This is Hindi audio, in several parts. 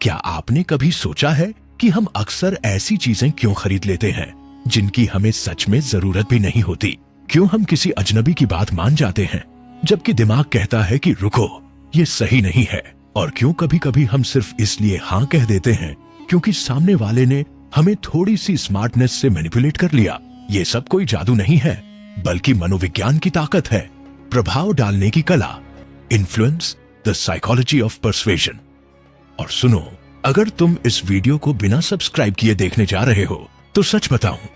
क्या आपने कभी सोचा है कि हम अक्सर ऐसी चीजें क्यों खरीद लेते हैं जिनकी हमें सच में जरूरत भी नहीं होती? क्यों हम किसी अजनबी की बात मान जाते हैं जबकि दिमाग कहता है कि रुको, ये सही नहीं है? और क्यों कभी कभी हम सिर्फ इसलिए हाँ कह देते हैं क्योंकि सामने वाले ने हमें थोड़ी सी स्मार्टनेस से मैनिपुलेट कर लिया? ये सब कोई जादू नहीं है, बल्कि मनोविज्ञान की ताकत है, प्रभाव डालने की कला, influence, the psychology of persuasion. और सुनो, अगर तुम इस वीडियो को बिना सब्सक्राइब किए देखने जा रहे हो तो सच बताऊं,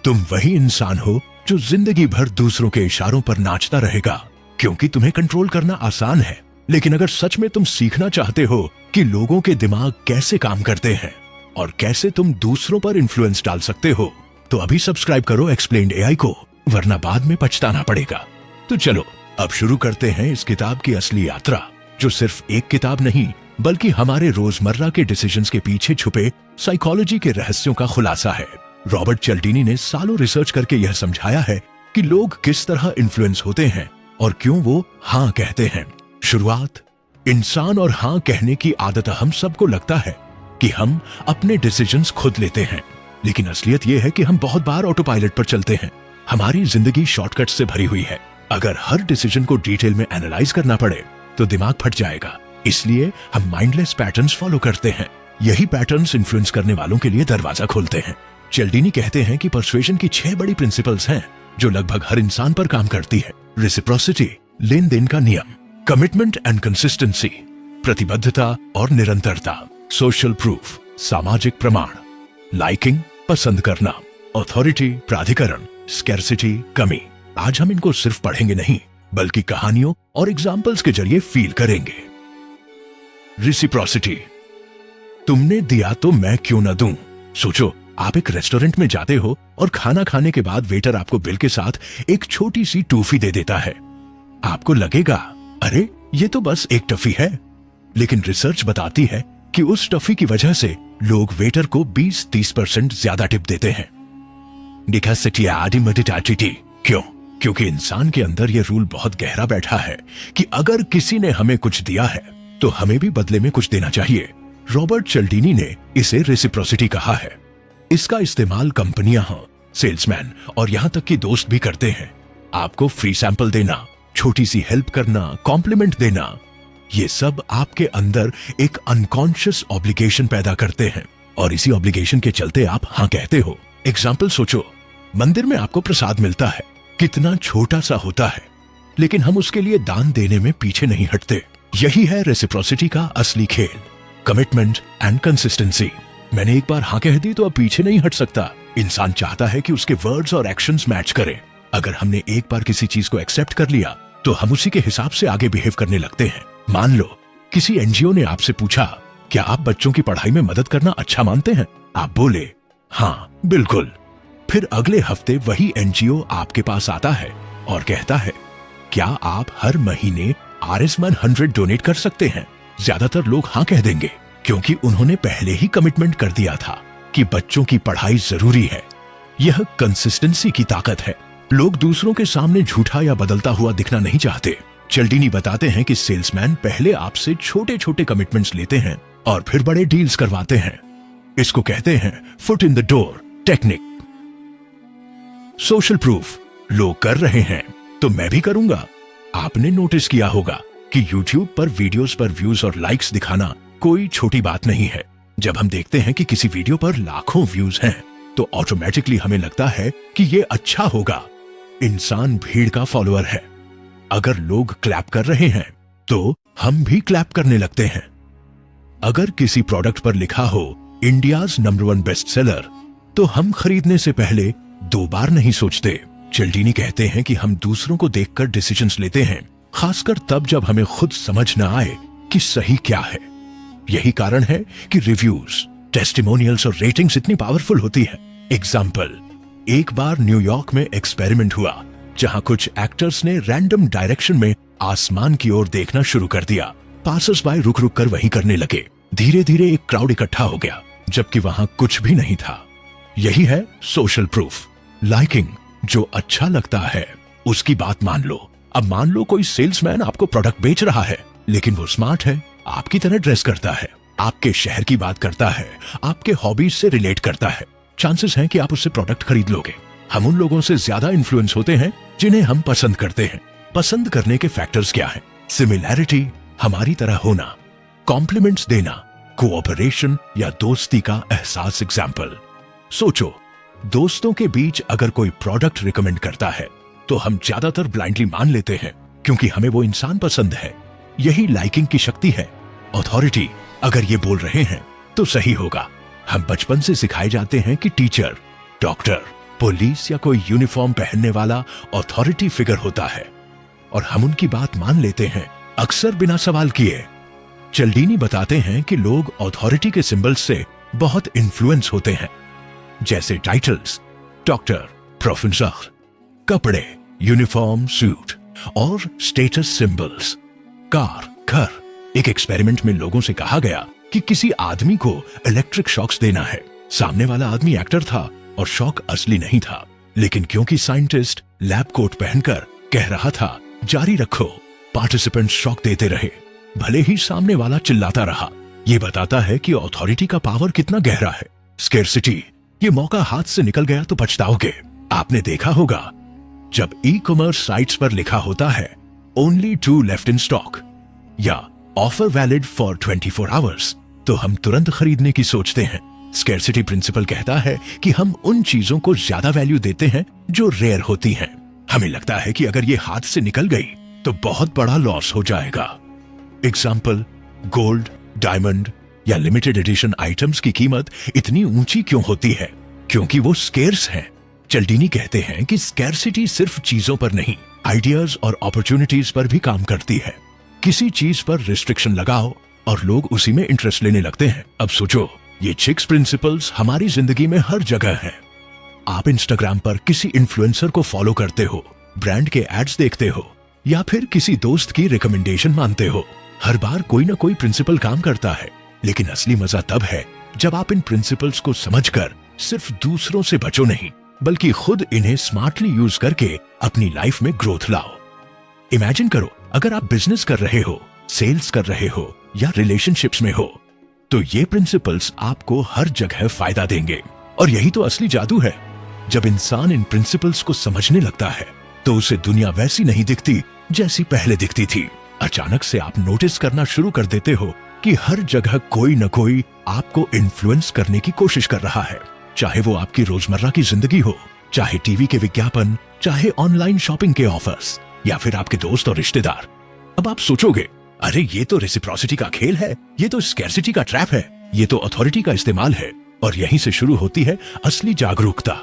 तुम वही इंसान हो जो जिंदगी भर दूसरों के इशारों पर नाचता रहेगा क्योंकि तुम्हें कंट्रोल करना आसान है। लेकिन अगर सच में तुम सीखना चाहते हो कि लोगों के दिमाग कैसे काम करते हैं और कैसे तुम दूसरों पर इन्फ्लुएंस डाल सकते हो, तो अभी सब्सक्राइब करो एक्सप्लेन्ड एआई को, वरना बाद में पछताना पड़ेगा। तो चलो अब शुरू करते हैं इस किताब की असली यात्रा, जो सिर्फ एक किताब नहीं बल्कि हमारे रोजमर्रा के डिसीजंस के पीछे छुपे साइकोलॉजी के रहस्यों का खुलासा है। रॉबर्ट चिल्डिनी ने सालों रिसर्च करके यह समझाया है कि लोग किस तरह इन्फ्लुएंस होते हैं और क्यों वो हाँ कहते हैं। शुरुआत, इंसान और हाँ कहने की आदत हम सबको लगता है कि हम अपने डिसीजंस खुद लेते हैं, लेकिन असलियत यह है कि हम बहुत बार ऑटो पायलट पर चलते हैं। हमारी जिंदगी शॉर्टकट से भरी हुई है। अगर हर डिसीजन को डिटेल में एनालाइज करना पड़े तो दिमाग फट जाएगा। इसलिए हम माइंडलेस पैटर्न्स फॉलो करते हैं। यही पैटर्न्स इन्फ्लुएंस करने वालों के लिए दरवाजा खोलते हैं। चिल्डिनी कहते हैं कि परसुएशन की 6 बड़ी प्रिंसिपल्स हैं जो लगभग हर इंसान पर काम करती है। रेसिप्रोसिटी, लेन देन का नियम, कमिटमेंट एंड कंसिस्टेंसी, प्रतिबद्धता और निरंतरता, सोशल प्रूफ, सामाजिक प्रमाण, लाइकिंग, पसंद करना, अथॉरिटी, प्राधिकरण, स्कैर्सिटी, कमी। आज हम इनको सिर्फ पढ़ेंगे नहीं बल्कि कहानियों और एग्जाम्पल्स के जरिए फील करेंगे। रेसिप्रोसिटी, तुमने दिया तो मैं क्यों न दूं। सोचो, आप एक रेस्टोरेंट में जाते हो और खाना खाने के बाद वेटर आपको बिल के साथ एक छोटी सी टॉफी दे देता है। आपको लगेगा अरे ये तो बस एक टॉफी है, लेकिन रिसर्च बताती है कि उस टॉफी की वजह से लोग वेटर को 20-30% ज्यादा टिप देते हैं। क्यों? क्योंकि इंसान के अंदर यह रूल बहुत गहरा बैठा है कि अगर किसी ने हमें कुछ दिया है तो हमें भी बदले में कुछ देना चाहिए। रॉबर्ट चिल्डिनी ने इसे रेसिप्रोसिटी कहा है। इसका इस्तेमाल कंपनियां, सेल्समैन और यहां तक कि दोस्त भी करते हैं। आपको फ्री सैंपल देना, छोटी सी हेल्प करना, कॉम्प्लीमेंट देना, ये सब आपके अंदर एक अनकॉन्शियस ऑब्लिगेशन पैदा करते हैं और इसी ऑब्लिगेशन के चलते आप हाँ कहते हो। एग्जाम्पल सोचो, मंदिर में आपको प्रसाद मिलता है, कितना छोटा सा होता है, लेकिन हम उसके लिए दान देने में पीछे नहीं हटते। यही है रेसिप्रोसिटी का असली खेल, कमिटमेंट एंड कंसिस्टेंसी। मैंने एक बार हाँ कह दी तो अब पीछे नहीं हट सकता। इंसान चाहता है कि उसके वर्ड्स और एक्शंस मैच करें। अगर हमने एक बार किसी चीज को एक्सेप्ट कर लिया तो हम उसी के हिसाब से आगे बिहेव करने लगते हैं। मान लो किसी एनजीओ ने आपसे पूछा, क्या आप बच्चों की पढ़ाई में मदद करना अच्छा मानते हैं? आप बोले हाँ बिल्कुल। फिर अगले हफ्ते वही एनजीओ आपके पास आता है और कहता है, क्या आप हर महीने RS100 डोनेट कर सकते हैं? ज्यादातर लोग हाँ कह देंगे क्योंकि उन्होंने पहले ही कमिटमेंट कर दिया था कि बच्चों की पढ़ाई जरूरी है। यह कंसिस्टेंसी की ताकत है। लोग दूसरों के सामने झूठा या बदलता हुआ दिखना नहीं चाहते। चिल्डिनी बताते हैं कि सेल्समैन पहले आपसे छोटे छोटे कमिटमेंट्स लेते हैं और फिर बड़े डील्स करवाते हैं। इसको कहते हैं foot in the door technique. Social proof, लोग कर रहे हैं तो मैं भी करूंगा। आपने नोटिस किया होगा कि YouTube पर वीडियोस पर व्यूज और लाइक्स दिखाना कोई छोटी बात नहीं है। जब हम देखते हैं कि किसी वीडियो पर लाखों व्यूज हैं तो ऑटोमेटिकली हमें लगता है कि ये अच्छा होगा। इंसान भीड़ का फॉलोअर है। अगर लोग क्लैप कर रहे हैं तो हम भी क्लैप करने लगते हैं। अगर किसी प्रोडक्ट पर लिखा हो इंडियाज नंबर 1 बेस्ट सेलर तो हम खरीदने से पहले 2 बार नहीं सोचते। चिल्डिनी कहते हैं कि हम दूसरों को देखकर डिसीजंस लेते हैं, खासकर तब जब हमें खुद समझ न आए कि सही क्या है। यही कारण है कि रिव्यूज, टेस्टिमोनियल्स और रेटिंग्स इतनी पावरफुल होती है। एग्जाम्पल, एक बार न्यूयॉर्क में एक्सपेरिमेंट हुआ जहां कुछ एक्टर्स ने रैंडम डायरेक्शन में आसमान की ओर देखना शुरू कर दिया। पासर्स बाय रुक रुक कर वही करने लगे। धीरे धीरे एक क्राउड इकट्ठा हो गया जबकि वहां कुछ भी नहीं था। यही है सोशल प्रूफ। लाइकिंग, जो अच्छा लगता है उसकी बात मान लो। अब मान लो कोई सेल्समैन आपको प्रोडक्ट बेच रहा है लेकिन वो स्मार्ट है, आपकी तरह ड्रेस करता है, आपके शहर की बात करता है, आपके हॉबीज से रिलेट करता है, चांसेस हैं कि आप उससे प्रोडक्ट खरीद लोगे। हम उन लोगों से ज्यादा इन्फ्लुएंस होते हैं जिन्हें हम पसंद करते हैं। पसंद करने के फैक्टर्स क्या हैं? सिमिलैरिटी, हमारी तरह होना, कॉम्प्लीमेंट्स देना, कोऑपरेशन या दोस्ती का एहसास। एग्जाम्पल, सोचो, दोस्तों के बीच अगर कोई प्रोडक्ट रिकमेंड करता है तो हम ज्यादातर ब्लाइंडली मान लेते हैं क्योंकि हमें वो इंसान पसंद है। यही लाइकिंग की शक्ति है। अथॉरिटी, अगर ये बोल रहे हैं तो सही होगा। हम बचपन से सिखाए जाते हैं कि टीचर, डॉक्टर, पुलिस या कोई यूनिफॉर्म पहनने वाला अथॉरिटी फिगर होता है और हम उनकी बात मान लेते हैं, अक्सर बिना सवाल किए। चल्डीनी बताते हैं कि लोग अथॉरिटी के सिंबल्स से बहुत इन्फ्लुएंस होते हैं, जैसे टाइटल्स, डॉक्टर, प्रोफेसर, कपड़े, यूनिफॉर्म, सूट और स्टेटस सिंबल्स, कार, घर। एक एक्सपेरिमेंट में लोगों से कहा गया कि किसी आदमी को इलेक्ट्रिक शॉक्स देना है। सामने वाला आदमी एक्टर था और शॉक असली नहीं था, लेकिन क्योंकि साइंटिस्ट लैब कोट पहनकर कह रहा था जारी रखो, पार्टिसिपेंट्स शॉक देते रहे, भले ही सामने वाला चिल्लाता रहा। ये बताता है कि अथॉरिटी का पावर कितना गहरा है। स्केर्सिटी, ये मौका हाथ से निकल गया तो पछताओगे। आपने देखा होगा जब ई-कॉमर्स साइट्स पर लिखा होता है ओनली 2 लेफ्ट इन स्टॉक या ऑफर वैलिड फॉर 24 आवर्स, तो हम तुरंत खरीदने की सोचते हैं। स्केर्सिटी प्रिंसिपल कहता है कि हम उन चीजों को ज्यादा वैल्यू देते हैं जो रेयर होती हैं। हमें लगता है कि अगर ये हाथ से निकल गई तो बहुत बड़ा लॉस हो जाएगा। एग्जाम्पल, गोल्ड, डायमंड या लिमिटेड एडिशन आइटम्स की कीमत इतनी ऊंची क्यों होती है? क्योंकि वो स्केर्स हैं। चल्डीनी कहते हैं कि स्कैर्सिटी सिर्फ चीजों पर नहीं, आइडियाज और अपॉर्चुनिटीज पर भी काम करती है। किसी चीज पर रिस्ट्रिक्शन लगाओ और लोग उसी में इंटरेस्ट लेने लगते हैं। अब सोचो, ये 6 प्रिंसिपल्स हमारी जिंदगी में हर जगह हैं। आप इंस्टाग्राम पर किसी इन्फ्लुएंसर को फॉलो करते हो, ब्रांड के एड्स देखते हो या फिर किसी दोस्त की रिकमेंडेशन मानते हो। हर बार कोई ना कोई प्रिंसिपल काम करता है, लेकिन असली मजा तब है जब आप इन प्रिंसिपल्स को समझकर सिर्फ दूसरों से बचो नहीं, बल्कि खुद इन्हें स्मार्टली यूज करके अपनी लाइफ में ग्रोथ लाओ। इमेजिन करो, अगर आप बिजनेस कर रहे हो, सेल्स कर रहे हो या रिलेशनशिप्स में हो, तो ये प्रिंसिपल्स आपको हर जगह फायदा देंगे। और यही तो असली जादू है। जब इंसान इन प्रिंसिपल्स को समझने लगता है तो उसे दुनिया वैसी नहीं दिखती जैसी पहले दिखती थी। अचानक से आप नोटिस करना शुरू कर देते हो कि हर जगह कोई न कोई आपको इन्फ्लुएंस करने की कोशिश कर रहा है, चाहे वो आपकी रोजमर्रा की जिंदगी हो, चाहे टीवी के विज्ञापन, चाहे ऑनलाइन शॉपिंग के ऑफर्स या फिर आपके दोस्त और रिश्तेदार। अब आप सोचोगे, अरे ये तो रेसिप्रोसिटी का खेल है, ये तो स्कैर्सिटी का ट्रैप है, ये तो अथॉरिटी का इस्तेमाल है। और यहीं से शुरू होती है असली जागरूकता।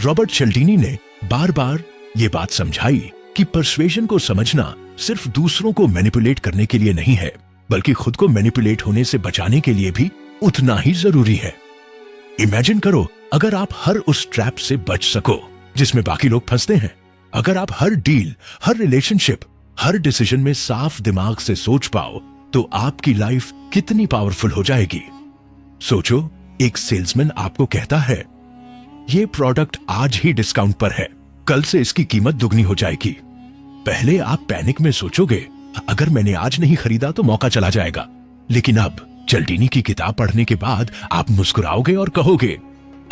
रॉबर्ट चल्डीनी ने बार बार ये बात समझाई कि पर्सुएशन को समझना सिर्फ दूसरों को मैनिपुलेट करने के लिए नहीं है, बल्कि खुद को मैनिपुलेट होने से बचाने के लिए भी उतना ही जरूरी है। इमेजिन करो, अगर आप हर उस ट्रैप से बच सको जिसमें बाकी लोग फंसते हैं, अगर आप हर डील, हर रिलेशनशिप, हर डिसीजन में साफ दिमाग से सोच पाओ, तो आपकी लाइफ कितनी पावरफुल हो जाएगी। सोचो, एक सेल्समैन आपको कहता है ये प्रोडक्ट आज ही डिस्काउंट पर है, कल से इसकी कीमत दुगनी हो जाएगी। पहले आप पैनिक में सोचोगे, अगर मैंने आज नहीं खरीदा तो मौका चला जाएगा। लेकिन अब चल्डीनी की किताब पढ़ने के बाद आप मुस्कुराओगे और कहोगे,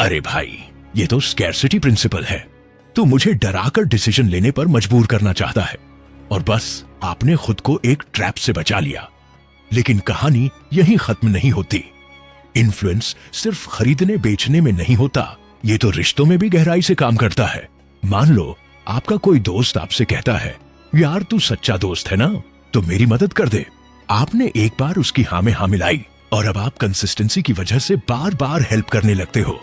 अरे भाई, ये तो स्कैर्सिटी प्रिंसिपल है, तो मुझे डराकर डिसीजन लेने पर मजबूर करना चाहता है। और बस आपने खुद को एक ट्रैप से बचा लिया। लेकिन कहानी यहीं खत्म नहीं होती। इन्फ्लुएंस सिर्फ खरीदने बेचने में नहीं होता, ये तो रिश्तों में भी गहराई से काम करता है। मान लो आपका कोई दोस्त आपसे कहता है, यार तू सच्चा दोस्त है ना, तो मेरी मदद कर दे। आपने एक बार उसकी हाँ में हाँ मिलाई और अब आप कंसिस्टेंसी की वजह से बार बार हेल्प करने लगते हो।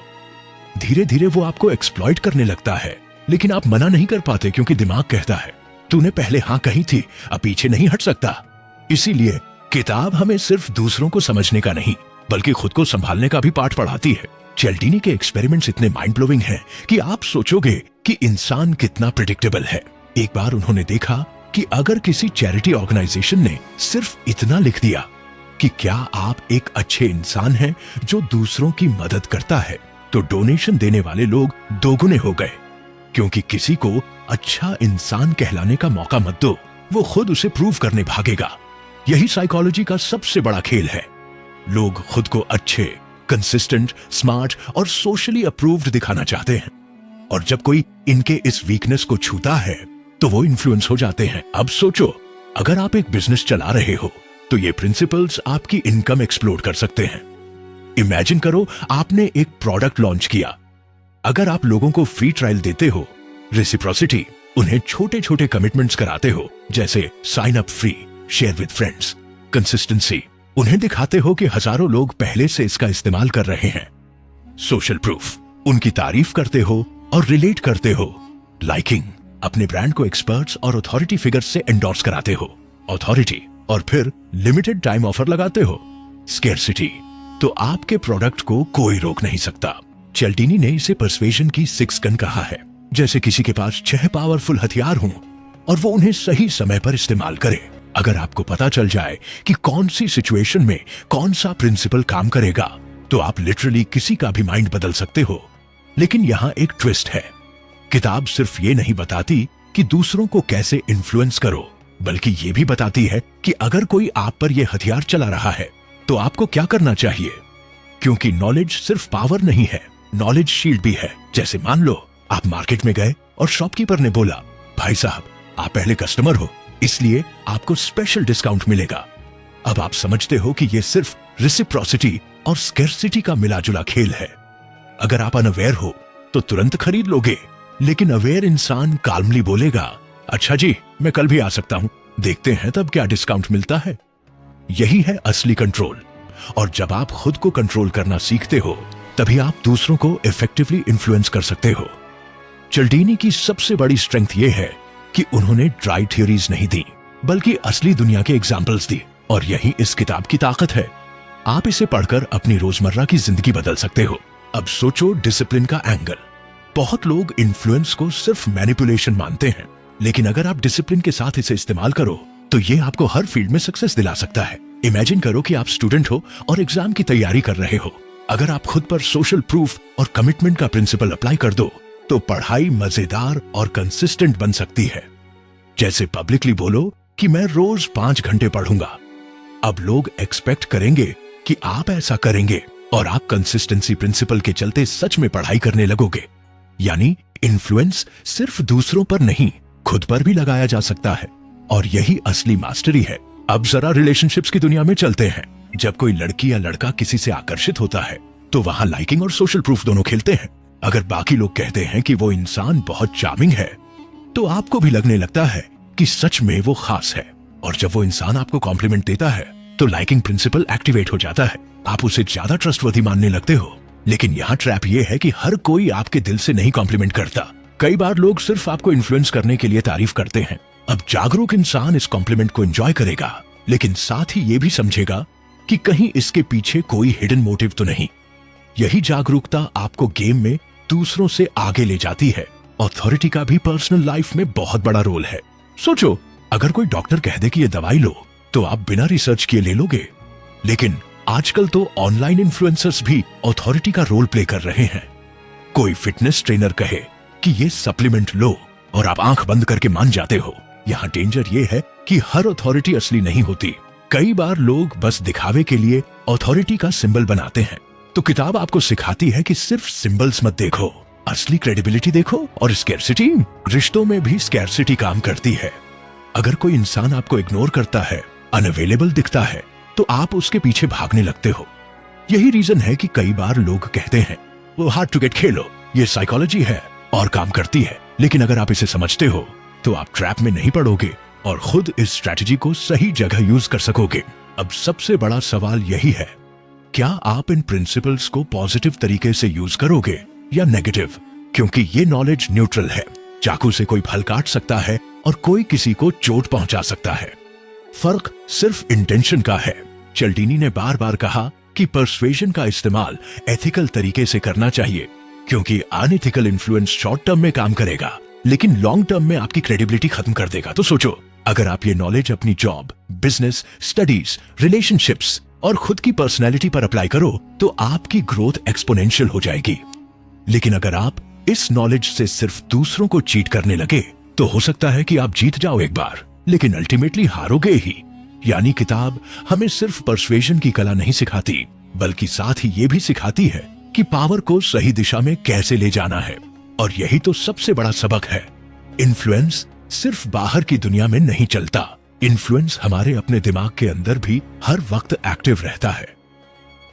धीरे धीरे वो आपको एक्सप्लॉइट करने लगता है, लेकिन आप मना नहीं कर पाते क्योंकि दिमाग कहता है तूने पहले हाँ कही थी, अब पीछे नहीं हट सकता। इसीलिए किताब हमें सिर्फ दूसरों को समझने का नहीं, बल्कि खुद को संभालने का भी पाठ पढ़ाती है। चल्डीनी के एक्सपेरिमेंट्स इतने माइंड ब्लोइंग हैं कि आप सोचोगे कि इंसान कितना प्रेडिक्टेबल है। एक बार उन्होंने देखा कि अगर किसी चैरिटी ऑर्गेनाइजेशन ने सिर्फ इतना लिख दिया कि क्या आप एक अच्छे इंसान हैं जो दूसरों की मदद करता है, तो डोनेशन देने वाले लोग दोगुने हो गए। क्योंकि किसी को अच्छा इंसान कहलाने का मौका मत दो, वो खुद उसे प्रूव करने भागेगा। यही साइकोलॉजी का सबसे बड़ा खेल है। लोग खुद को अच्छे, कंसिस्टेंट, स्मार्ट और सोशली अप्रूव्ड दिखाना चाहते हैं, और जब कोई इनके इस वीकनेस को छूता है तो वो इन्फ्लुएंस हो जाते हैं। अब सोचो, अगर आप एक बिजनेस चला रहे हो तो ये प्रिंसिपल्स आपकी इनकम एक्सप्लोड कर सकते हैं। इमेजिन करो आपने एक प्रोडक्ट लॉन्च किया। अगर आप लोगों को फ्री ट्रायल देते हो, रेसिप्रोसिटी, उन्हें छोटे छोटे कमिटमेंट्स कराते हो, जैसे sign up free, share with friends, consistency, उन्हें दिखाते हो कि हजारों लोग पहले से इसका इस्तेमाल कर रहे हैं, सोशल प्रूफ, उनकी तारीफ करते हो और रिलेट करते हो, लाइकिंग, अपने ब्रांड को एक्सपर्ट्स और अथॉरिटी फिगर्स से एंडोर्स कराते हो, अथॉरिटी, और फिर लिमिटेड टाइम ऑफर लगाते हो, स्केर्सिटी, तो आपके प्रोडक्ट को कोई रोक नहीं सकता। चिल्डिनी ने इसे पर्सुएशन की 6 गन कहा है, जैसे किसी के पास 6 पावरफुल हथियार हों और वो उन्हें सही समय पर इस्तेमाल करे। अगर आपको पता चल जाए कि कौन सी सिचुएशन में कौन सा प्रिंसिपल काम करेगा, तो आप लिटरली किसी का भी माइंड बदल सकते हो। लेकिन यहां एक ट्विस्ट है, किताब सिर्फ ये नहीं बताती कि दूसरों को कैसे इन्फ्लुएंस करो, बल्कि ये भी बताती है कि अगर कोई आप पर यह हथियार चला रहा है तो आपको क्या करना चाहिए। क्योंकि नॉलेज सिर्फ पावर नहीं है, नॉलेज शील्ड भी है। जैसे मान लो आप मार्केट में गए और शॉपकीपर ने बोला, भाई साहब आप पहले कस्टमर हो, इसलिए आपको स्पेशल डिस्काउंट मिलेगा। अब आप समझते हो कि यह सिर्फ रेसिप्रोसिटी और स्कैर्सिटी का मिलाजुला खेल है। अगर आप अनअवेयर हो तो तुरंत खरीद लोगे, लेकिन अवेयर इंसान काल्मली बोलेगा, अच्छा जी मैं कल भी आ सकता हूं, देखते हैं तब क्या डिस्काउंट मिलता है। यही है असली कंट्रोल, और जब आप खुद को कंट्रोल करना सीखते हो तभी आप दूसरों को इफेक्टिवली इन्फ्लुएंस कर सकते हो। चिल्डिनी की सबसे बड़ी स्ट्रेंथ यह है कि उन्होंने ड्राई थ्योरीज नहीं दी, बल्कि असली दुनिया के एग्जाम्पल्स दी, और यही इस किताब की ताकत है। आप इसे पढ़कर अपनी रोजमर्रा की जिंदगी बदल सकते हो। अब सोचो डिसिप्लिन का एंगल। बहुत लोग इन्फ्लुएंस को सिर्फ मैनिपुलेशन मानते हैं, लेकिन अगर आप डिसिप्लिन के साथ इसे इस्तेमाल करो तो ये आपको हर फील्ड में सक्सेस दिला सकता है। इमेजिन करो कि आप स्टूडेंट हो और एग्जाम की तैयारी कर रहे हो। अगर आप खुद पर सोशल प्रूफ और कमिटमेंट का प्रिंसिपल अप्लाई कर दो तो पढ़ाई मजेदार और कंसिस्टेंट बन सकती है। जैसे पब्लिकली बोलो कि मैं रोज 5 घंटे पढ़ूंगा। अब लोग एक्सपेक्ट करेंगे कि आप ऐसा करेंगे, और आप कंसिस्टेंसी प्रिंसिपल के चलते सच में पढ़ाई करने लगोगे। यानी इन्फ्लुएंस सिर्फ दूसरों पर नहीं, खुद पर भी लगाया जा सकता है, और यही असली मास्टरी है। अब जरा रिलेशनशिप्स की दुनिया में चलते हैं। जब कोई लड़की या लड़का किसी से आकर्षित होता है तो वहां लाइकिंग और सोशल प्रूफ दोनों खेलते हैं। अगर बाकी लोग कहते हैं कि वो इंसान बहुत चार्मिंग है तो आपको भी लगने लगता है कि सच में वो खास है, और जब वो इंसान आपको कॉम्प्लीमेंट देता है तो लाइकिंग प्रिंसिपल एक्टिवेट हो जाता है। आप उसे ज्यादा ट्रस्टवर्दी मानने लगते हो। लेकिन यहाँ ट्रैप ये है कि हर कोई आपके दिल से नहीं कॉम्प्लीमेंट करता। कई बार लोग सिर्फ आपको इन्फ्लुएंस करने के लिए तारीफ करते हैं। अब जागरूक इंसान इस कॉम्प्लीमेंट को एंजॉय करेगा, लेकिन साथ ही ये भी समझेगा कि कहीं इसके पीछे कोई हिडन मोटिव तो नहीं। यही जागरूकता आपको गेम में दूसरों से आगे ले जाती है। अथॉरिटी का भी पर्सनल लाइफ में बहुत बड़ा रोल है। सोचो, अगर कोई डॉक्टर कह दे कि ये दवाई लो तो आप बिना रिसर्च किए ले लोगे, लेकिन आजकल तो ऑनलाइन इन्फ्लुएंसर्स भी अथॉरिटी का रोल प्ले कर रहे हैं। कोई फिटनेस ट्रेनर कहे कि ये सप्लीमेंट लो और आप आंख बंद करके मान जाते हो। यहाँ डेंजर ये है कि हर अथॉरिटी असली नहीं होती। कई बार लोग बस दिखावे के लिए अथॉरिटी का सिंबल बनाते हैं। तो किताब आपको सिखाती है कि सिर्फ सिंबल्स मत देखो, असली क्रेडिबिलिटी देखो। और स्कैर्सिटी, रिश्तों में भी स्कैर्सिटी काम करती है। अगर कोई इंसान आपको इग्नोर करता है, अनअवेलेबल दिखता है, तो आप उसके पीछे भागने लगते हो। यही रीजन है कि कई बार लोग कहते हैं वो हार्ड टू गेट खेलो, ये साइकोलॉजी है और काम करती है। लेकिन अगर आप इसे समझते हो तो आप ट्रैप में नहीं पड़ोगे और खुद इस स्ट्रैटेजी को सही जगह यूज कर सकोगे। अब सबसे बड़ा सवाल यही है, क्या आप इन प्रिंसिपल्स को पॉजिटिव तरीके से यूज करोगे या नेगेटिव? क्योंकि ये नॉलेज न्यूट्रल है। चाकू से कोई फल काट सकता है और कोई किसी को चोट पहुंचा सकता है। फर्क सिर्फ इंटेंशन का है। चिल्डिनी ने बार बार कहा कि पर्सुएशन का इस्तेमाल एथिकल तरीके से करना चाहिए, क्योंकि अनएथिकल इन्फ्लुएंस शॉर्ट टर्म में काम करेगा लेकिन लॉन्ग टर्म में आपकी क्रेडिबिलिटी खत्म कर देगा। तो सोचो, अगर आप ये नॉलेज अपनी जॉब, बिजनेस, स्टडीज, रिलेशनशिप्स और खुद की पर्सनैलिटी पर अप्लाई करो तो आपकी ग्रोथ एक्सपोनेंशियल हो जाएगी। लेकिन अगर आप इस नॉलेज से सिर्फ दूसरों को चीट करने लगे तो हो सकता है कि आप जीत जाओ एक बार, लेकिन अल्टीमेटली हारोगे ही। यानी किताब हमें सिर्फ पर्सुएशन की कला नहीं सिखाती, बल्कि साथ ही ये भी सिखाती है कि पावर को सही दिशा में कैसे ले जाना है। और यही तो सबसे बड़ा सबक है। इन्फ्लुएंस सिर्फ बाहर की दुनिया में नहीं चलता, इन्फ्लुएंस हमारे अपने दिमाग के अंदर भी हर वक्त एक्टिव रहता है।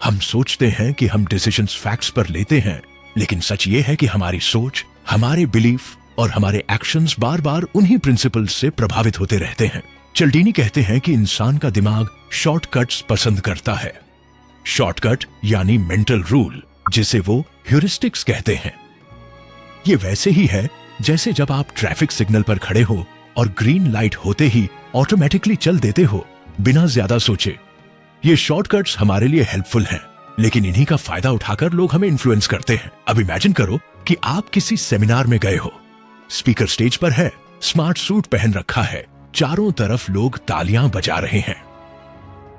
हम सोचते हैं कि हम डिसीजंस फैक्ट्स पर लेते हैं, लेकिन सच ये है कि हमारी सोच, हमारे बिलीफ और हमारे एक्शंस बार बार उन्हीं प्रिंसिपल्स से प्रभावित होते रहते हैं। चिल्डिनी कहते हैं कि इंसान का दिमाग शॉर्टकट्स पसंद करता है। शॉर्टकट यानी मेंटल रूल, जिसे वो ह्यूरिस्टिक्स कहते हैं। ये वैसे ही है जैसे जब आप ट्रैफिक सिग्नल पर खड़े हो और ग्रीन लाइट होते ही ऑटोमेटिकली चल देते हो बिना ज्यादा सोचे। ये शॉर्टकट्स हमारे लिए हेल्पफुल हैं, लेकिन इन्हीं का फायदा उठाकर लोग हमें इन्फ्लुएंस करते हैं। अब इमेजिन करो कि आप किसी सेमिनार में गए हो, स्पीकर स्टेज पर है, स्मार्ट सूट पहन रखा है, चारों तरफ लोग तालियां बजा रहे हैं।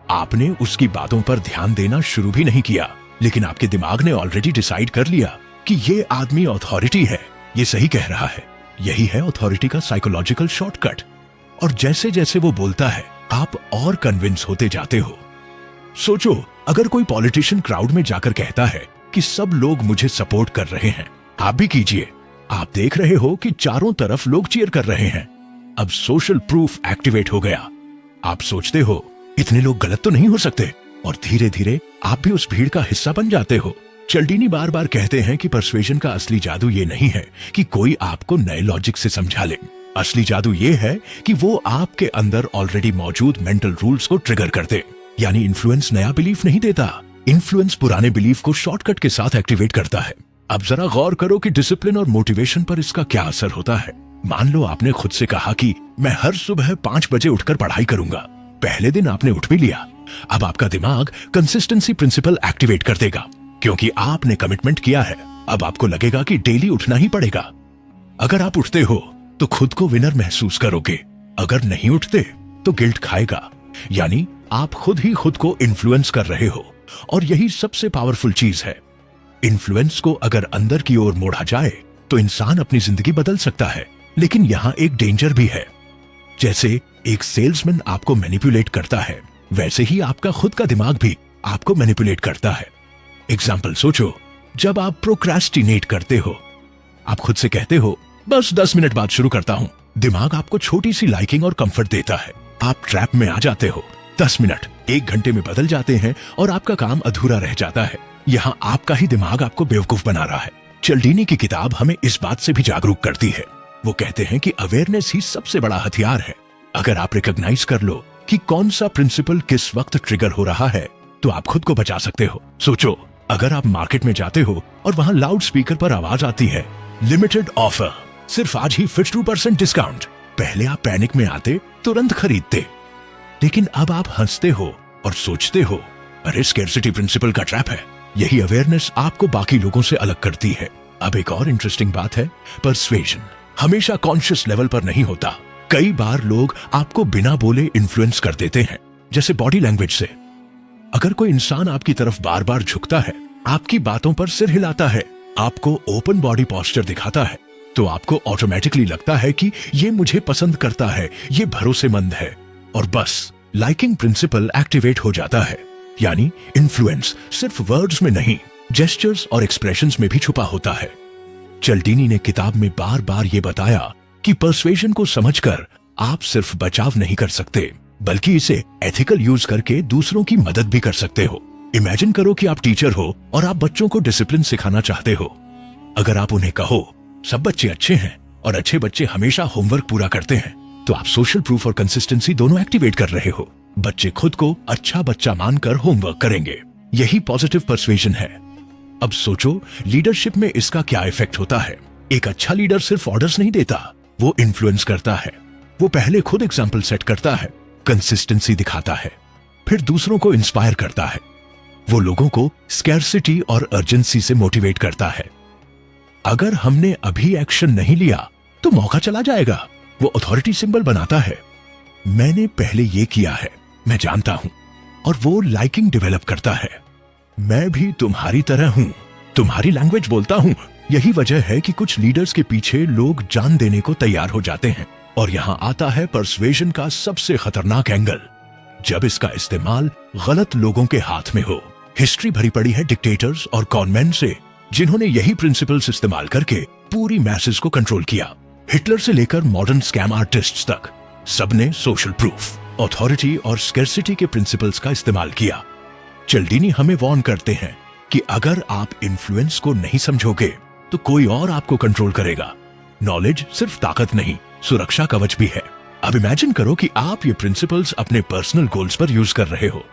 आपने उसकी बातों पर ध्यान देना शुरू भी नहीं किया, लेकिन आपके दिमाग ने ऑलरेडी डिसाइड कर लिया कि ये आदमी अथॉरिटी है, ये सही कह रहा है। यही है अथॉरिटी का साइकोलॉजिकल शॉर्टकट। और जैसे जैसे वो बोलता है, आप और कन्विंस होते जाते हो। सोचो, अगर कोई पॉलिटिशियन क्राउड में जाकर कहता है कि सब लोग मुझे सपोर्ट कर रहे हैं, आप भी कीजिए। आप देख रहे हो कि चारों तरफ लोग चीयर कर रहे हैं। अब सोशल प्रूफ एक्टिवेट हो गया। आप सोचते हो इतने लोग गलत तो नहीं हो सकते, और धीरे धीरे आप भी उस भीड़ का हिस्सा बन जाते हो। चिल्डिनी बार बार कहते हैं कि पर्सुएशन का असली जादू ये नहीं है कि कोई आपको नए लॉजिक से समझा ले। असली जादू ये है कि वो आपके अंदर ऑलरेडी मौजूद मेंटल रूल्स को ट्रिगर कर दे। यानी इन्फ्लुएंस नया बिलीफ नहीं देता, इन्फ्लुएंस पुराने बिलीफ को शॉर्टकट के साथ एक्टिवेट करता है। अब जरा गौर करो कि डिसिप्लिन और मोटिवेशन पर इसका क्या असर होता है। मान लो आपने खुद से कहा कि मैं हर सुबह 5 बजे उठकर पढ़ाई करूंगा। पहले दिन आपने उठ भी लिया। अब आपका दिमाग कंसिस्टेंसी प्रिंसिपल एक्टिवेट कर देगा, क्योंकि आपने कमिटमेंट किया है। अब आपको लगेगा कि डेली उठना ही पड़ेगा। अगर आप उठते हो तो खुद को विनर महसूस करोगे, अगर नहीं उठते तो गिल्ट खाएगा। यानी आप खुद ही खुद को इन्फ्लुएंस कर रहे हो, और यही सबसे पावरफुल चीज है। इन्फ्लुएंस को अगर अंदर की ओर मोड़ा जाए तो इंसान अपनी जिंदगी बदल सकता है, लेकिन यहां एक डेंजर भी है। जैसे एक सेल्समैन आपको मैनिपुलेट करता है, वैसे ही आपका खुद का दिमाग भी आपको मैनिपुलेट करता है। एग्जाम्पल सोचो, जब आप प्रोक्रेस्टिनेट करते हो, आप खुद से कहते हो बस 10 मिनट बाद शुरू करता हूं। दिमाग आपको छोटी सी लाइकिंग और कंफर्ट देता है। आप ट्रैप में आ जाते हो। 10 मिनट 1 घंटे में बदल जाते हैं और आपका काम अधूरा रह जाता है। यहाँ आपका ही दिमाग आपको बेवकूफ बना रहा है। चिल्डिनी की किताब हमें इस बात से भी जागरूक करती है। वो कहते हैं कि अवेयरनेस ही सबसे बड़ा हथियार है। अगर आप रिकॉग्नाइज कर लो कि कौन सा प्रिंसिपल किस वक्त ट्रिगर हो रहा है, तो आप खुद को बचा सकते हो। सोचो, अगर आप मार्केट में जाते हो और वहां लाउड स्पीकर पर आवाज आती है, लिमिटेड ऑफर, सिर्फ आज ही 52% डिस्काउंट। पहले आप पैनिक में आते, तुरंत खरीदते, लेकिन अब आप हंसते हो और सोचते हो, अरे स्कैर्सिटी प्रिंसिपल का ट्रैप है। यही अवेयरनेस आपको बाकी लोगों से अलग करती है। अब एक और इंटरेस्टिंग बात है, पर्सुएशन हमेशा कॉन्शियस लेवल पर नहीं होता। कई बार लोग आपको बिना बोले इन्फ्लुएंस कर देते हैं, जैसे बॉडी लैंग्वेज से। अगर कोई इंसान आपकी तरफ बार बार झुकता है, आपकी बातों पर सिर हिलाता है, आपको ओपन बॉडी पोस्चर दिखाता है, तो आपको ऑटोमेटिकली लगता है कि ये मुझे पसंद करता है, ये भरोसेमंद है, और बस लाइकिंग प्रिंसिपल एक्टिवेट हो जाता है। यानी इन्फ्लुएंस सिर्फ वर्ड्स में नहीं, जेस्चर्स और एक्सप्रेशंस में भी छुपा होता है। चिल्डिनी ने किताब में बार बार ये बताया कि पर्सुएशन को समझकर आप सिर्फ बचाव नहीं कर सकते, बल्कि इसे एथिकल यूज करके दूसरों की मदद भी कर सकते हो। इमेजिन करो कि आप टीचर हो और आप बच्चों को डिसिप्लिन सिखाना चाहते हो। अगर आप उन्हें कहो सब बच्चे अच्छे हैं और अच्छे बच्चे हमेशा होमवर्क पूरा करते हैं, तो आप सोशल प्रूफ और कंसिस्टेंसी दोनों एक्टिवेट कर रहे हो। बच्चे खुद को अच्छा बच्चा मानकर होमवर्क करेंगे। यही पॉजिटिव पर्सुएशन है। अब सोचो, लीडरशिप में इसका क्या इफेक्ट होता है। एक अच्छा लीडर सिर्फ ऑर्डर्स नहीं देता, वो इन्फ्लुएंस करता है। वो पहले खुद एग्जाम्पल सेट करता है, कंसिस्टेंसी दिखाता है, फिर दूसरों को इंस्पायर करता है। वो लोगों को स्कैर्सिटी और अर्जेंसी से मोटिवेट करता है। अगर हमने अभी एक्शन नहीं लिया तो मौका चला जाएगा। वो अथॉरिटी सिंबल बनाता है, मैंने पहले ये किया है, मैं जानता हूं, और वो लाइकिंग डेवलप करता है, मैं भी तुम्हारी तरह हूं, तुम्हारी लैंग्वेज बोलता हूं। यही वजह है कि कुछ लीडर्स के पीछे लोग जान देने को तैयार हो जाते हैं। और यहां आता है पर्सुएशन का सबसे खतरनाक एंगल। जब इसका इस्तेमाल गलत लोगों के हाथ में हो। हिस्ट्री भरी पड़ी है डिक्टेटर्स और कॉनमैन से, जिन्होंने यही प्रिंसिपल्स इस्तेमाल करके पूरी मैसेज को कंट्रोल किया। हिटलर से लेकर मॉडर्न स्कैम आर्टिस्ट्स तक सबने सोशल प्रूफ, अथॉरिटी और स्कैर्सिटी के प्रिंसिपल्स का इस्तेमाल किया। चिल्डिनी हमें वार्न करते हैं कि अगर आप इन्फ्लुएंस को नहीं समझोगे तो कोई और आपको कंट्रोल करेगा। नॉलेज सिर्फ ताकत नहीं, सुरक्षा कवच भी है। अब इमेजिन करो कि आप ये प्रिंसिपल्स अपने पर्सनल गोल्स पर यूज कर रहे हो।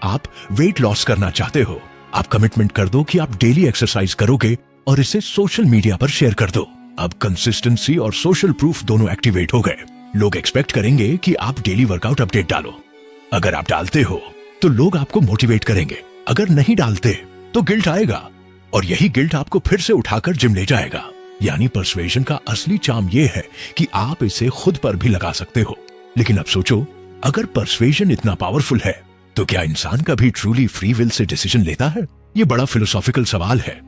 आप वेट लॉस करना चाहते हो, आप कमिटमेंट कर दो कि आप डेली एक्सरसाइज करोगे और इसे सोशल मीडिया पर शेयर कर दो। अब कंसिस्टेंसी और सोशल प्रूफ दोनों एक्टिवेट हो गए। लोग एक्सपेक्ट करेंगे कि आप डेली वर्कआउट अपडेट डालो। अगर आप डालते हो तो लोग आपको मोटिवेट करेंगे, अगर नहीं डालते तो गिल्ट आएगा, और यही गिल्ट आपको फिर से उठाकर जिम ले जाएगा। यानी पर्सुएशन का असली चार्म यह है कि आप इसे खुद पर भी लगा सकते हो। लेकिन अब सोचो, अगर पर्सुएशन इतना पावरफुल है तो क्या इंसान कभी truly free will say decision लेता है? ये बड़ा फिलोसॉफिकल सवाल है।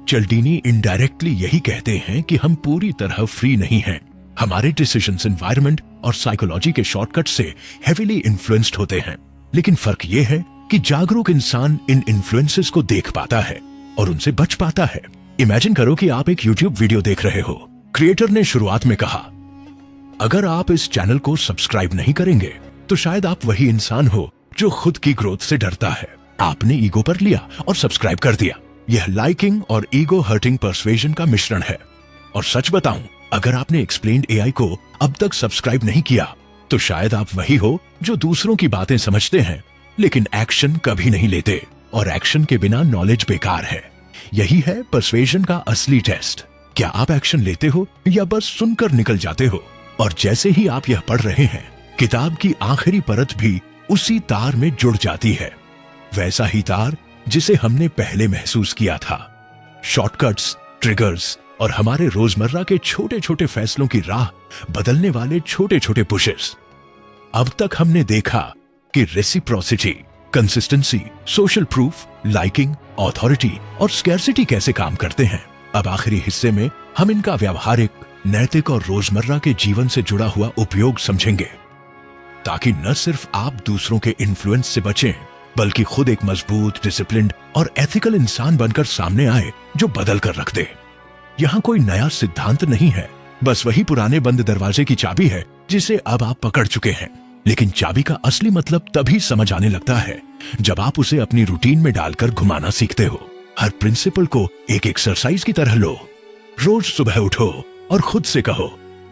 चिल्डिनी इनडायरेक्टली यही कहते हैं कि हम पूरी तरह फ्री नहीं हैं। हमारे डिसीजंस एनवायरनमेंट और साइकोलॉजी के शॉर्टकट से हेवीली इन्फ्लुएंस्ड होते हैं। लेकिन फर्क ये है कि जागरूक इंसान इन इन्फ्लुएंसेस को देख पाता है और उनसे बच पाता है। इमेजिन करो कि आप एक YouTube वीडियो देख रहे हो। क्रिएटर ने शुरुआत में कहा, अगर आप इस चैनल को सब्सक्राइब नहीं करेंगे तो शायद आप वही इंसान हो जो खुद की ग्रोथ से डरता है। आपने ईगो पर लिया और सब्सक्राइब कर दिया। यह लाइकिंग और ईगो हर्टिंग पर्सुएशन का मिश्रण है। और सच बताऊं, अगर आपने एक्सप्लेन्ड AI को अब तक सब्सक्राइब नहीं किया तो शायद आप वही हो जो दूसरों की बातें समझते हैं लेकिन एक्शन कभी नहीं लेते, और एक्शन के बिना नॉलेज बेकार है। यही है पर्सुएशन का असली टेस्ट। क्या आप एक्शन लेते हो या बस सुनकर निकल जाते हो? और जैसे ही आप यह पढ़ रहे हैं, किताब की आखिरी परत भी उसी तार में जुड़ जाती है, वैसा ही तार जिसे हमने पहले महसूस किया था। शॉर्टकट्स, ट्रिगर्स और हमारे रोजमर्रा के छोटे छोटे फैसलों की राह बदलने वाले छोटे छोटे पुशेस। अब तक हमने देखा कि reciprocity, consistency, social proof, liking, authority और स्कैर्सिटी कैसे काम करते हैं। अब आखिरी हिस्से में हम इनका व्यावहारिक, नैतिक और रोजमर्रा के जीवन से जुड़ा हुआ उपयोग समझेंगे, ताकि न सिर्फ आप दूसरों के इन्फ्लुएंस से बचें बल्कि खुद एक मजबूत, डिसिप्लिन्ड और एथिकल इंसान बनकर सामने आए जो बदल कर रख दे। यहाँ कोई नया सिद्धांत नहीं है, बस वही पुराने बंद दरवाजे की चाबी है जिसे अब आप पकड़ चुके हैं। लेकिन चाबी का असली मतलब तभी समझ आने लगता है जब आप उसे अपनी रूटीन में डालकर घुमाना सीखते हो। हर प्रिंसिपल को एक एक्सरसाइज की तरह लो। रोज सुबह उठो और खुद से कहो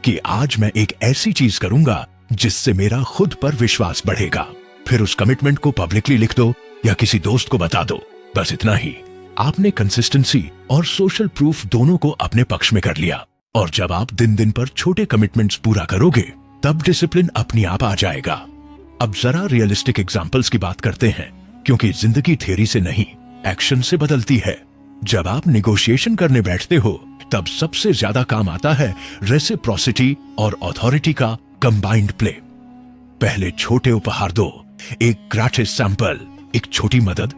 कि आज मैं एक ऐसी चीज करूंगा जिससे मेरा खुद पर विश्वास बढ़ेगा। फिर उस कमिटमेंट को पब्लिकली लिख दो या किसी दोस्त को बता दो। बस इतना ही, आपने कंसिस्टेंसी और सोशल प्रूफ दोनों को अपने पक्ष में कर लिया। और जब आप दिन दिन पर छोटे कमिटमेंट्स पूरा करोगे तब डिसिप्लिन अपनी आप आ जाएगा। अब जरा रियलिस्टिक एग्जांपल्स की बात करते हैं, क्योंकि जिंदगी थ्योरी से नहीं, एक्शन से बदलती है। जब आप नेगोशिएशन करने बैठते हो तब सबसे ज्यादा काम आता है रेसिप्रोसिटी और अथॉरिटी का कंबाइंड प्ले। पहले छोटे उपहार दो, एक ग्रेटिस सैंपल, एक छोटी मदद,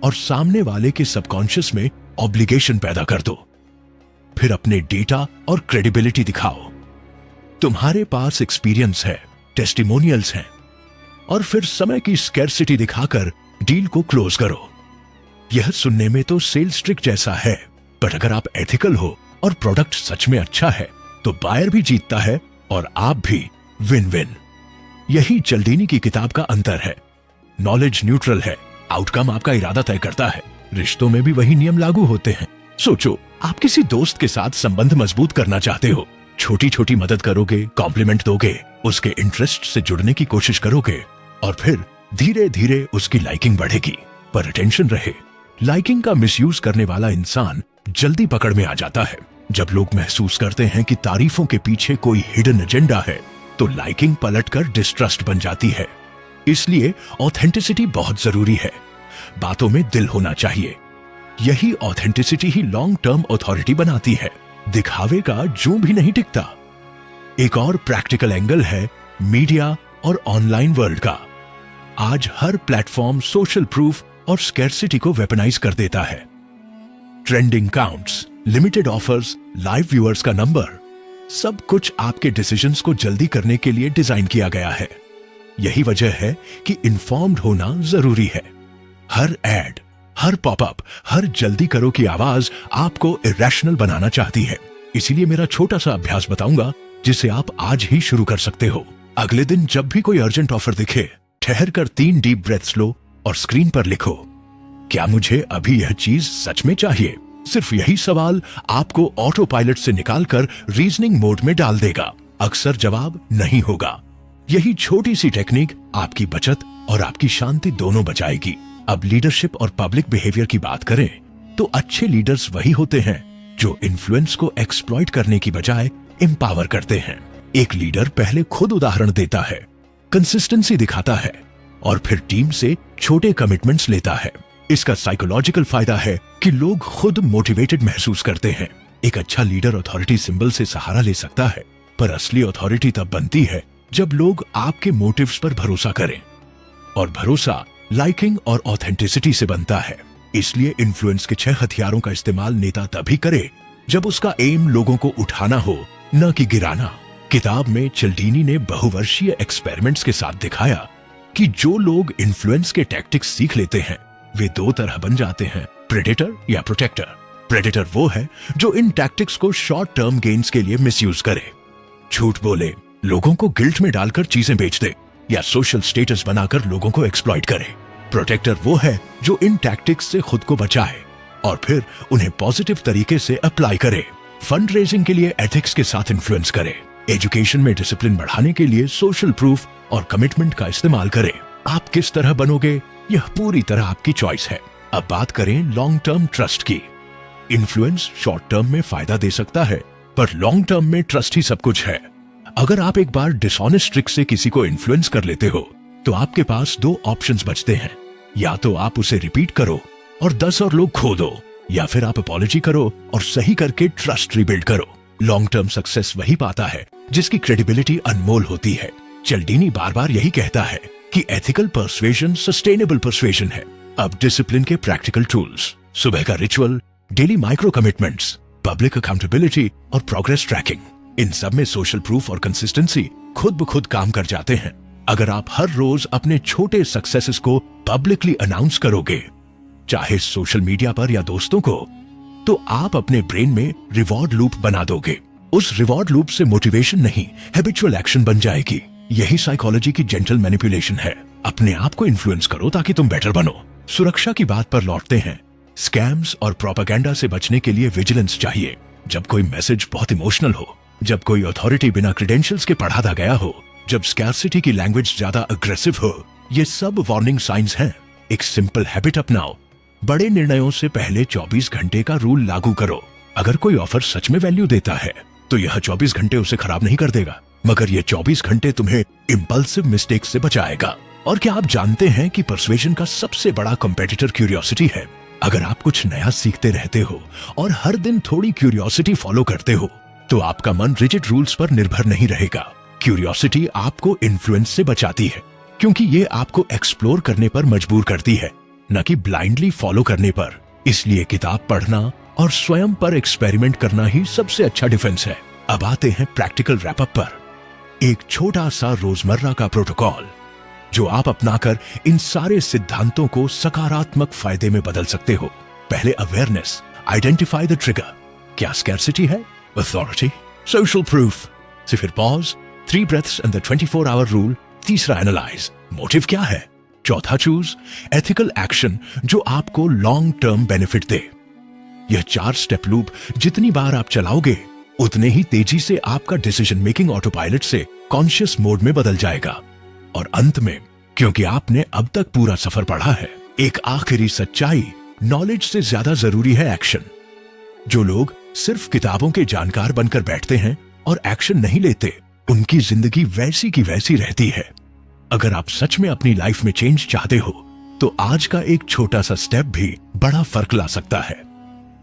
और सामने वाले के सबकॉन्शियस में ऑब्लिगेशन पैदा कर दो। फिर अपने डेटा और क्रेडिबिलिटी दिखाओ। तुम्हारे पास एक्सपीरियंस है, टेस्टिमोनियल्स हैं, और फिर समय की स्कैर्सिटी दिखाकर डील को क्लोज करो। यह सुनने में तो सेल्स ट्रिक जैसा है, पर अगर आप एथिकल हो और प्रोडक्ट सच में अच्छा है तो बायर भी जीतता है और आप भी। Win win. यही चिल्डिनी की किताब का अंतर है। नॉलेज न्यूट्रल है, आउटकम आपका इरादा तय करता है। रिश्तों में भी वही नियम लागू होते हैं। सोचो, आप किसी दोस्त के साथ संबंध मजबूत करना चाहते हो, छोटी छोटी मदद करोगे, कॉम्प्लीमेंट दोगे, उसके इंटरेस्ट से जुड़ने की कोशिश करोगे, और फिर धीरे धीरे उसकी लाइकिंग बढ़ेगी। पर अटेंशन रहे, लाइकिंग का मिसयूज करने वाला इंसान जल्दी पकड़ में आ जाता है। जब लोग महसूस करते हैं कि तारीफों के पीछे कोई हिडन एजेंडा है तो लाइकिंग पलटकर डिस्ट्रस्ट बन जाती है। इसलिए ऑथेंटिसिटी बहुत जरूरी है। बातों में दिल होना चाहिए। यही ऑथेंटिसिटी ही लॉन्ग टर्म अथॉरिटी बनाती है। दिखावे का जूं भी नहीं टिकता। एक और प्रैक्टिकल एंगल है मीडिया और ऑनलाइन वर्ल्ड का। आज हर प्लेटफॉर्म सोशल प्रूफ और स्कैर्सिटी को वेपनाइज कर देता है। Trending counts, limited offers, live viewers का नंबर, सब कुछ आपके डिसीजंस को जल्दी करने के लिए डिजाइन किया गया है। यही वजह है कि इन्फॉर्म्ड होना जरूरी है। हर एड, हर पॉपअप, हर जल्दी करो की आवाज आपको इरेशनल बनाना चाहती है। इसीलिए मेरा छोटा सा अभ्यास बताऊंगा जिसे आप आज ही शुरू कर सकते हो। अगले दिन जब भी कोई अर्जेंट ऑफर दिखे, ठहर कर 3 डीप ब्रेथ्स लो और स्क्रीन पर लिखो, क्या मुझे अभी यह चीज सच में चाहिए? सिर्फ यही सवाल आपको ऑटो पायलट से निकालकर रीजनिंग मोड में डाल देगा। अक्सर जवाब नहीं होगा। यही छोटी सी टेक्निक आपकी बचत और आपकी शांति दोनों बचाएगी। अब लीडरशिप और पब्लिक बिहेवियर की बात करें तो अच्छे लीडर्स वही होते हैं जो इन्फ्लुएंस को एक्सप्लॉइट करने की बजाय एम्पावर करते हैं। एक लीडर पहले खुद उदाहरण देता है, कंसिस्टेंसी दिखाता है और फिर टीम से छोटे कमिटमेंट्स लेता है। इसका साइकोलॉजिकल फायदा है कि लोग खुद मोटिवेटेड महसूस करते हैं। एक अच्छा लीडर अथॉरिटी सिंबल से सहारा ले सकता है, पर असली अथॉरिटी तब बनती है जब लोग आपके मोटिव्स पर भरोसा करें, और भरोसा लाइकिंग और ऑथेंटिसिटी से बनता है। इसलिए इन्फ्लुएंस के 6 हथियारों का इस्तेमाल नेता तभी करे जब उसका एम लोगों को उठाना हो, न कि गिराना। किताब में चिल्डीनी ने बहुवर्षीय एक्सपेरिमेंट्स के साथ दिखाया कि जो लोग इन्फ्लुएंस के टैक्टिक्स सीख लेते हैं वे 2 तरह बन जाते हैं, प्रेडेटर या प्रोटेक्टर। प्रेडेटर वो है जो इन टैक्टिक्स को शॉर्ट टर्म गेन्स के लिए मिसयूज करे, झूठ बोले, लोगों को गिल्ट में डालकर चीजें बेच दे या सोशल स्टेटस बनाकर लोगों को एक्सप्लॉइट करे। प्रोटेक्टर वो है जो इन टैक्टिक्स से खुद को बचाए और फिर उन्हें पॉजिटिव तरीके से अप्लाई करे। फंड रेजिंग के लिए एथिक्स के साथ इन्फ्लुएंस करे, एजुकेशन में डिसिप्लिन बढ़ाने के लिए सोशल प्रूफ और कमिटमेंट का इस्तेमाल करें। आप किस तरह बनोगे यह पूरी तरह आपकी चॉइस है। अब बात करें लॉन्ग टर्म ट्रस्ट की। इन्फ्लुएंस शॉर्ट टर्म में फायदा दे सकता है, पर लॉन्ग टर्म में ट्रस्ट ही सब कुछ है। अगर आप एक बार डिसऑनेस्ट ट्रिक से किसी को इन्फ्लुएंस कर लेते हो तो आपके पास 2 ऑप्शंस बचते हैं। या तो आप उसे रिपीट करो और 10 और लोग खो दो, या फिर आप अपॉलॉजी करो और सही करके ट्रस्ट रिबिल्ड करो। लॉन्ग टर्म सक्सेस वही पाता है जिसकी क्रेडिबिलिटी अनमोल होती है। चिल्डीनी बार बार यही कहता है कि एथिकल पर्सुएशन सस्टेनेबल पर्सुएशन है। अब डिसिप्लिन के प्रैक्टिकल टूल्स, सुबह का ritual, daily micro commitments, public accountability और प्रोग्रेस ट्रैकिंग, इन सब में सोशल प्रूफ और कंसिस्टेंसी खुद ब खुद काम कर जाते हैं। अगर आप हर रोज अपने छोटे सक्सेसेस को पब्लिकली अनाउंस करोगे, चाहे सोशल मीडिया पर या दोस्तों को, तो आप अपने ब्रेन में रिवॉर्ड लूप बना दोगे। उस रिवॉर्ड लूप से मोटिवेशन नहीं, हैबिचुअल एक्शन बन जाएगी। यही साइकोलॉजी की जेंटल मैनिपुलेशन है। अपने आप को इन्फ्लुएंस करो ताकि तुम बेटर बनो। सुरक्षा की बात पर लौटते हैं। स्कैम्स और प्रोपेगेंडा से बचने के लिए विजिलेंस चाहिए। जब कोई मैसेज बहुत इमोशनल हो, जब कोई अथॉरिटी बिना क्रेडेंशियल्स के पढ़ा गया हो, जब स्कैर्सिटी की लैंग्वेज ज्यादा अग्रेसिव हो, ये सब वार्निंग साइंस हैं। एक सिंपल हैबिट अपनाओ, बड़े निर्णयों से पहले 24 घंटे का रूल लागू करो। अगर कोई ऑफर सच में वैल्यू देता है तो यह 24 घंटे उसे खराब नहीं कर देगा, मगर यह 24 घंटे तुम्हें इम्पल्सिव मिस्टेक से बचाएगा। और क्या आप जानते हैं कि पर्सुएशन का सबसे बड़ा कॉम्पिटिटर क्यूरियोसिटी है? अगर आप कुछ नया सीखते रहते हो और हर दिन थोड़ी क्यूरियोसिटी फॉलो करते हो तो आपका मन रिजिड रूल्स पर निर्भर नहीं रहेगा। क्यूरियोसिटी आपको इन्फ्लुएंस से बचाती है, क्योंकि ये आपको एक्सप्लोर करने पर मजबूर करती है, न कि ब्लाइंडली फॉलो करने पर। इसलिए किताब पढ़ना और स्वयं पर एक्सपेरिमेंट करना ही सबसे अच्छा डिफेंस है। अब आते हैं प्रैक्टिकल रैपअप पर। एक छोटा सा रोजमर्रा का प्रोटोकॉल जो आप अपनाकर इन सारे सिद्धांतों को सकारात्मक फायदे में बदल सकते हो। पहले अवेयरनेस, आइडेंटिफाई द ट्रिगर। क्या स्कैर्सिटी है? अथॉरिटी? Social proof? से फिर pause, 3 breaths and the 24-hour rule. तीसरा एनालाइज, मोटिव क्या है? चौथा चूज, एथिकल एक्शन जो आपको लॉन्ग टर्म बेनिफिट दे। यह 4 स्टेप लूप जितनी बार आप चलाओगे उतने ही तेजी से आपका डिसीजन मेकिंग ऑटो पायलट से कॉन्शियस मोड में बदल जाएगा। और अंत में, क्योंकि आपने अब तक पूरा सफर पढ़ा है, एक आखिरी सच्चाई, नॉलेज से ज्यादा जरूरी है एक्शन। जो लोग सिर्फ किताबों के जानकार बनकर बैठते हैं और एक्शन नहीं लेते, उनकी जिंदगी वैसी की वैसी रहती है। अगर आप सच में अपनी लाइफ में चेंज चाहते हो तो आज का एक छोटा सा स्टेप भी बड़ा फर्क ला सकता है।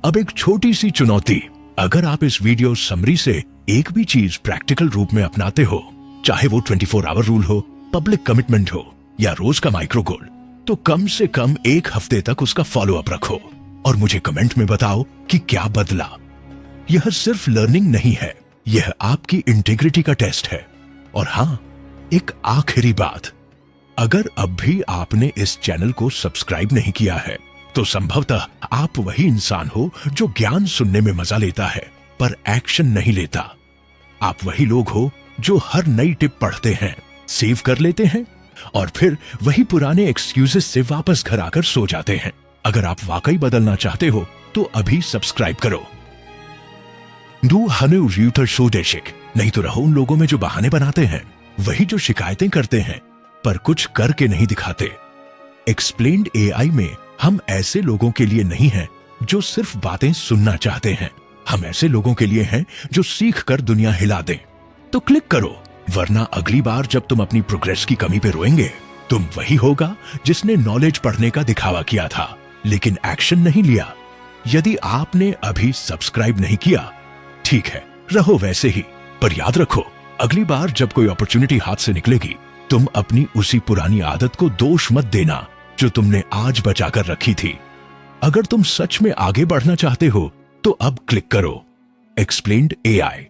अब एक छोटी सी चुनौती, अगर आप इस वीडियो समरी से एक भी चीज प्रैक्टिकल रूप में अपनाते हो, चाहे वो 24-hour रूल हो, पब्लिक कमिटमेंट हो या रोज का माइक्रो गोल, तो कम से कम 1 हफ्ते तक उसका फॉलो अप रखो और मुझे कमेंट में बताओ कि क्या बदला। यह सिर्फ लर्निंग नहीं है, यह आपकी इंटीग्रिटी का टेस्ट है। और हाँ, एक आखिरी बात, अगर अब भी आपने इस चैनल को सब्सक्राइब नहीं किया है तो संभवतः आप वही इंसान हो जो ज्ञान सुनने में मजा लेता है पर एक्शन नहीं लेता। आप वही लोग हो जो हर नई टिप पढ़ते हैं, सेव कर लेते हैं और फिर वही पुराने एक्सक्यूजेस से वापस घर आकर सो जाते हैं। अगर आप वाकई बदलना चाहते हो तो अभी सब्सक्राइब करो। Du Hanu Ruther Sodeshik, नहीं तो रहो उन लोगों में जो बहाने बनाते हैं, वही जो शिकायतें करते हैं पर कुछ करके नहीं दिखाते। एक्सप्लेन्ड एआई में हम ऐसे लोगों के लिए नहीं हैं जो सिर्फ बातें सुनना चाहते हैं, हम ऐसे लोगों के लिए हैं जो सीख कर दुनिया हिला दें। तो क्लिक करो, वरना अगली बार जब तुम अपनी प्रोग्रेस की कमी पे रोएंगे, तुम वही होगा जिसने नॉलेज पढ़ने का दिखावा किया था लेकिन एक्शन नहीं लिया। यदि आपने अभी सब्सक्राइब नहीं किया, ठीक है, रहो वैसे ही, पर याद रखो अगली बार जब कोई अपॉर्चुनिटी हाथ से निकलेगी, तुम अपनी उसी पुरानी आदत को दोष मत देना जो तुमने आज बचाकर रखी थी। अगर तुम सच में आगे बढ़ना चाहते हो तो अब क्लिक करो एक्सप्लेन्ड एआई।